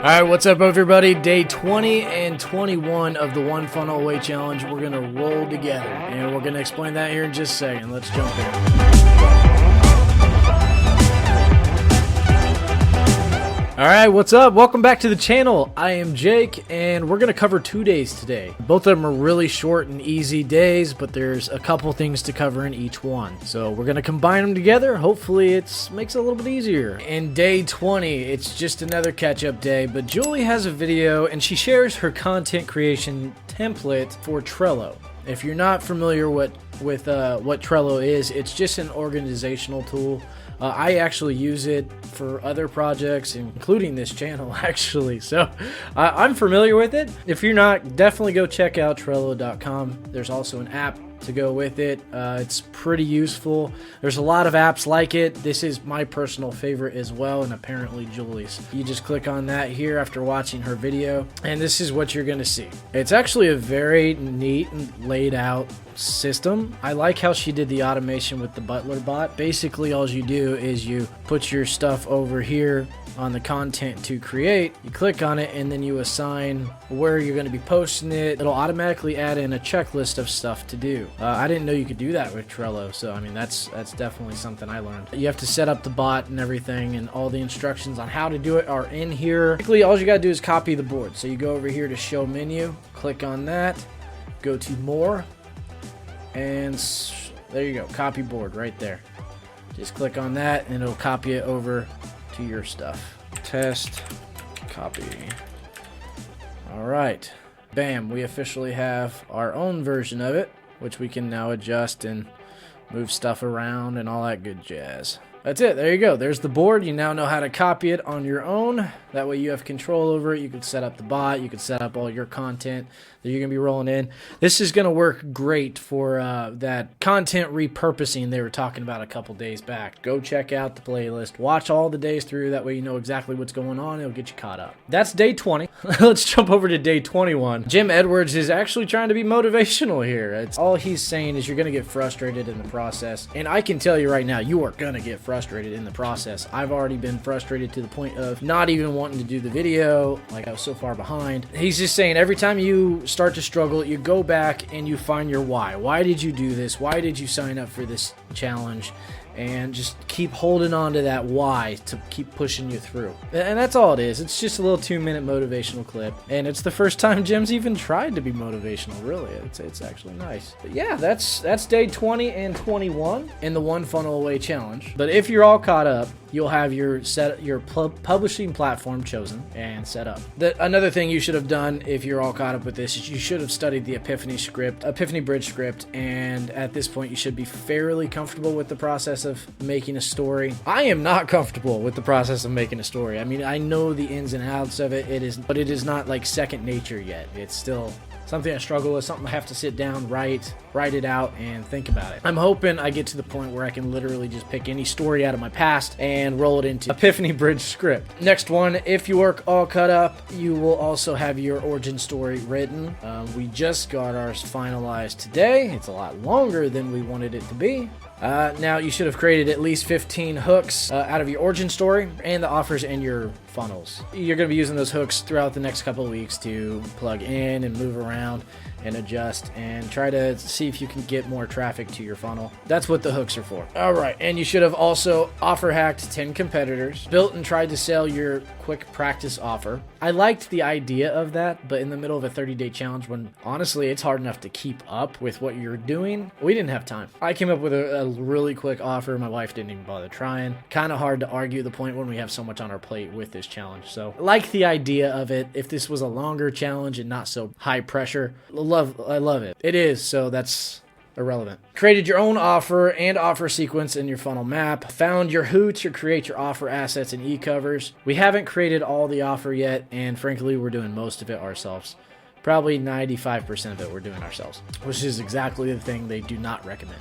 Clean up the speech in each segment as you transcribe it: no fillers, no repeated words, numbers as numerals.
All right, what's up, everybody? Day 20 and 21 of the One Funnel Away Challenge. We're going to roll together, and we're going to explain that here in just a second. Let's jump in. All right, what's up? Welcome back to the channel. I am Jake, and we're going to cover 2 days today. Both of them are really short and easy days, but there's a couple things to cover in each one. So we're going to combine them together. Hopefully it makes it a little bit easier. In day 20, it's just another catch-up day, but Julie has a video, and she shares her content creation template for Trello. If you're not familiar with what Trello is, it's just an organizational tool. I actually use it for other projects, including this channel, actually. So I'm familiar with it. If you're not, definitely go check out Trello.com. There's also an app to go with it. It's pretty useful. There's a lot of apps like it. This is my personal favorite as well, and apparently Julie's. You just click on that here after watching her video, and this is what you're going to see. It's actually a very neat and laid out system. I like how she did the automation with the Butler bot. Basically, all you do is you put your stuff over here on the content to create, you click on it, and then you assign where you're going to be posting it. It'll automatically add in a checklist of stuff to do. I didn't know you could do that with Trello, so I mean that's definitely something I learned. You have to set up the bot and everything, and all the instructions on how to do it are in here. Basically, all you got to do is copy the board. So you go over here to show menu, click on that, go to more, and there you go, copy board right there. Just click on that and it'll copy it over to your stuff. Test, copy. All right, bam, we officially have our own version of it, which we can now adjust and move stuff around and all that good jazz. That's it. There you go. There's the board. You now know how to copy it on your own. That way you have control over it. You can set up the bot. You can set up all your content that you're going to be rolling in. This is going to work great for that content repurposing they were talking about a couple days back. Go check out the playlist. Watch all the days through. That way you know exactly what's going on. It'll get you caught up. That's day 20. Let's jump over to day 21. Jim Edwards is actually trying to be motivational here. It's all he's saying is you're going to get frustrated in the process. And I can tell you right now, you are going to get frustrated in the process. I've already been frustrated to the point of not even wanting to do the video. Like, I was so far behind. He's just saying every time you start to struggle, you go back and you find your why. Why did you do this? Why did you sign up for this challenge? And just keep holding on to that why to keep pushing you through. And that's all it is. It's just a little 2-minute motivational clip. And it's the first time Jim's even tried to be motivational, really. It's actually nice. But yeah, that's day 20 and 21 in the One Funnel Away Challenge. But if you're all caught up, you'll have your publishing platform chosen and set up. Another thing you should have done if you're all caught up with this is you should have studied the Epiphany Bridge script, and at this point you should be fairly comfortable with the process of making a story. I am not comfortable with the process of making a story. I mean, I know the ins and outs of it, but it is not like second nature yet. It's still something I struggle with, something I have to sit down, write it out, and think about it. I'm hoping I get to the point where I can literally just pick any story out of my past and roll it into Epiphany Bridge script. Next one, if you are all caught up, you will also have your origin story written. We just got ours finalized today. It's a lot longer than we wanted it to be. Now, you should have created at least 15 hooks out of your origin story and the offers and your funnels. You're going to be using those hooks throughout the next couple of weeks to plug in and move around and adjust and try to see if you can get more traffic to your funnel. That's what the hooks are for. All right, and you should have also offer hacked 10 competitors, built and tried to sell your quick practice offer. I liked the idea of that, but in the middle of a 30-day challenge when honestly it's hard enough to keep up with what you're doing, we didn't have time. I came up with a really quick offer. My wife didn't even bother trying. Kind of hard to argue the point when we have so much on our plate with this challenge. So I like the idea of it. If this was a longer challenge and not so high pressure, I love it. It is, so that's irrelevant. Created your own offer and offer sequence in your funnel map. Found your who to create your offer assets and e-covers. We haven't created all the offer yet, and frankly, we're doing most of it ourselves. Probably 95% of it we're doing ourselves, which is exactly the thing they do not recommend.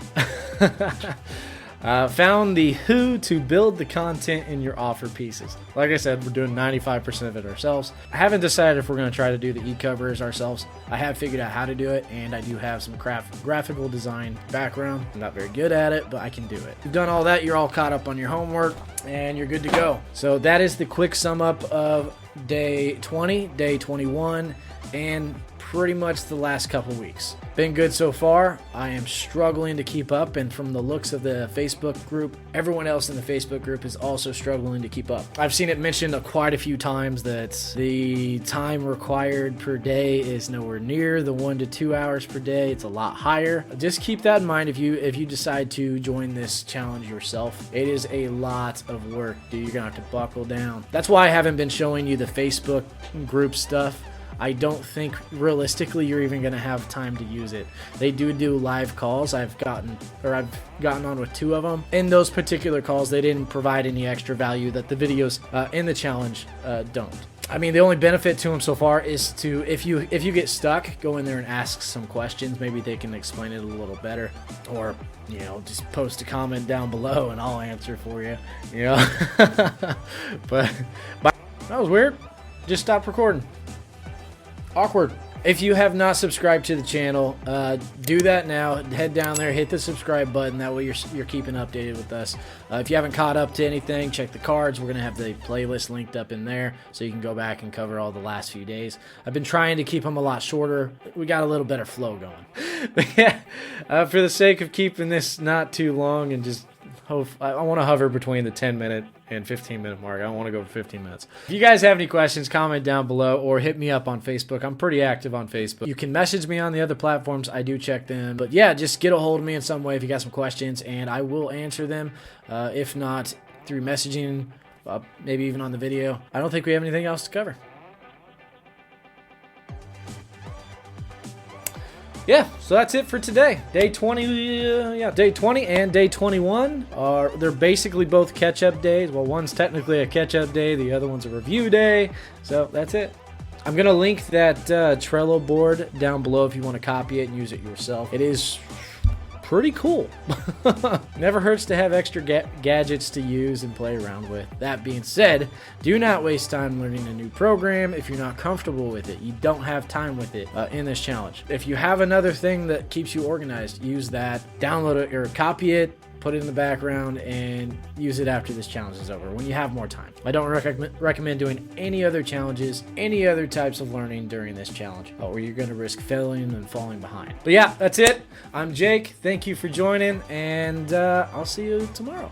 Found the who to build the content in your offer pieces. Like I said, we're doing 95% of it ourselves. I haven't decided if we're going to try to do the e-covers ourselves. I have figured out how to do it, and I do have some graphical design background. I'm not very good at it, but I can do it. You've done all that, you're all caught up on your homework, and you're good to go. So that is the quick sum up of day 20, day 21, and pretty much the last couple weeks. Been good so far. I am struggling to keep up, and from the looks of the Facebook group, everyone else in the Facebook group is also struggling to keep up. I've seen it mentioned quite a few times that the time required per day is nowhere near the 1 to 2 hours per day. It's a lot higher. Just keep that in mind if you decide to join this challenge yourself. It is a lot of work, dude. You're gonna have to buckle down. That's why I haven't been showing you the Facebook group stuff. I don't think realistically you're even going to have time to use it. They do live calls. I've gotten on with 2 of them. In those particular calls, they didn't provide any extra value that the videos in the challenge don't. I mean, the only benefit to them so far is to, if you get stuck, go in there and ask some questions. Maybe they can explain it a little better, or just post a comment down below and I'll answer for you. But that was weird. Just stopped recording. Awkward. If you have not subscribed to the channel, do that now. Head down there, hit the subscribe button. That way you're keeping updated with us. If you haven't caught up to anything, check the cards. We're going to have the playlist linked up in there so you can go back and cover all the last few days. I've been trying to keep them a lot shorter. We got a little better flow going. But yeah, for the sake of keeping this not too long and just I want to hover between the 10-minute and 15-minute mark. I don't want to go for 15 minutes. If you guys have any questions, comment down below or hit me up on Facebook. I'm pretty active on Facebook. You can message me on the other platforms. I do check them. But yeah, just get a hold of me in some way if you got some questions, and I will answer them. If not, through messaging, maybe even on the video. I don't think we have anything else to cover. Yeah, so that's it for today. Day 20, day 20 and day 21 they're basically both catch-up days. Well, one's technically a catch-up day, the other one's a review day. So that's it. I'm gonna link that Trello board down below if you want to copy it and use it yourself. It is pretty cool. Never hurts to have extra gadgets to use and play around with. That being said, do not waste time learning a new program if you're not comfortable with it. You don't have time with it in this challenge. If you have another thing that keeps you organized, use that. Download it or copy it, put it in the background, and use it after this challenge is over when you have more time. I don't recommend doing any other challenges, any other types of learning during this challenge, or you're going to risk failing and falling behind. But yeah, that's it. I'm Jake. Thank you for joining, and I'll see you tomorrow.